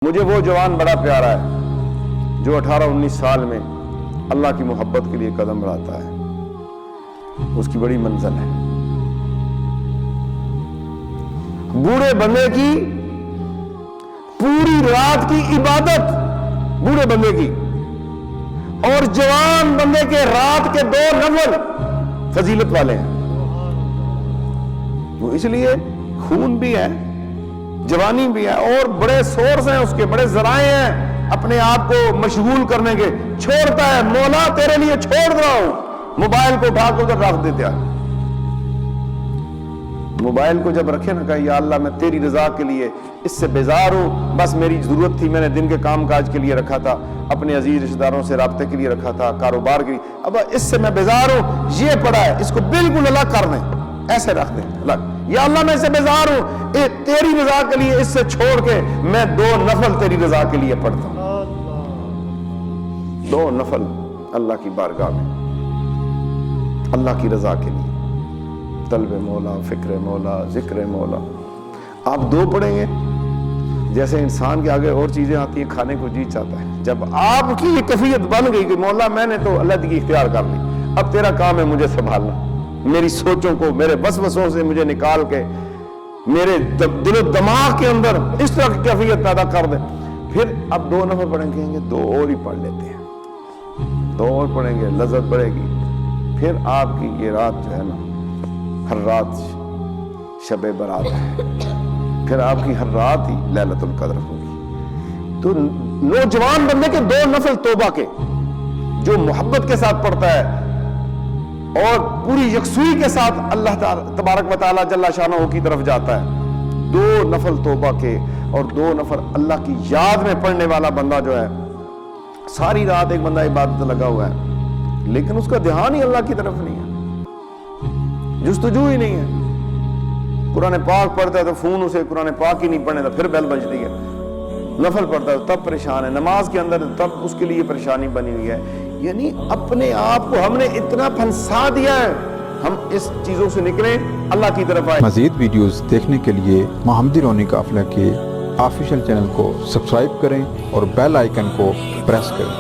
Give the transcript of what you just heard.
مجھے وہ جوان بڑا پیارا ہے جو 18-19 سال میں اللہ کی محبت کے لیے قدم بڑھاتا ہے، اس کی بڑی منزل ہے۔ بوڑھے بندے کی پوری رات کی عبادت بوڑھے بندے کی اور جوان بندے کے رات کے 2 نفل فضیلت والے ہیں۔ وہ اس لیے خون بھی ہے، جوانی بھی ہے، اور بڑے سورس ہیں، اس کے بڑے ذرائع ہیں اپنے آپ کو مشغول کرنے کے۔ چھوڑتا ہے، مولا تیرے لیے چھوڑ رہا ہوں، موبائل کو اٹھا کے ادھر رکھ دیتے ہیں۔ موبائل کو جب رکھے نا، کہا یا اللہ میں تیری رضا کے لیے اس سے بیزار ہوں، بس میری ضرورت تھی، میں نے دن کے کام کاج کے لیے رکھا تھا، اپنے عزیز رشتہ داروں سے رابطے کے لیے رکھا تھا، کاروبار کے لیے، اب اس سے میں بیزار ہوں، یہ پڑا ہے، اس کو بالکل الگ کر دیں، ایسے رکھ دیں الگ۔ یا اللہ میں اس سے بیزار ہوں، تیری رضا کے لیے اس سے چھوڑ کے میں 2 نفل تیری رضا کے لیے پڑھتا ہوں، 2 نفل اللہ کی بارگاہ میں، اللہ کی رضا کے لیے، طلب مولا، فکر مولا، ذکر مولا۔ آپ 2 پڑھیں گے، جیسے انسان کے آگے اور چیزیں آتی ہیں، کھانے کو جی چاہتا ہے، جب آپ کی یہ کیفیت بن گئی کہ مولا میں نے تو علیحدگی اختیار کر لی، اب تیرا کام ہے مجھے سنبھالنا، میری سوچوں کو، میرے وسوسوں سے مجھے نکال کے میرے دل و دماغ کے اندر اس طرح کی کیفیت پیدا کر دے، پھر اب 2 نفل پڑھیں گے، 2 اور ہی پڑھ لیتے ہیں، 2 اور پڑھیں گے، لذت بڑھے گی، پھر آپ کی یہ رات جو ہے نا، ہر رات شب برات ہے، پھر آپ کی ہر رات ہی لیلۃ القدر ہوگی۔ تو نوجوان بندے کے 2 نفل توبہ کے جو محبت کے ساتھ پڑھتا ہے اور پوری یکسوئی کے ساتھ اللہ تبارک و تعالی جل شانہ کی طرف جاتا ہے، 2 نفل توبہ کے اور 2 نفل اللہ کی یاد میں پڑھنے والا بندہ جو ہے، ساری رات ایک بندہ عبادت لگا ہوا ہے لیکن اس کا دھیان ہی اللہ کی طرف نہیں ہے، جستجو ہی نہیں ہے۔ قرآن پاک پڑھتا ہے تو فون اسے قرآن پاک ہی نہیں پڑھنے تو پھر بیل بجتی ہے، نفل پڑھتا ہے تب پریشان ہے، نماز کے اندر تب اس کے لیے پریشانی بنی ہوئی ہے۔ یعنی اپنے آپ کو ہم نے اتنا پھنسا دیا ہے، ہم اس چیزوں سے نکلیں، اللہ کی طرف آئے۔ مزید ویڈیوز دیکھنے کے لیے محمدی رونی قافلہ کے آفیشیل چینل کو سبسکرائب کریں اور بیل آئیکن کو پریس کریں۔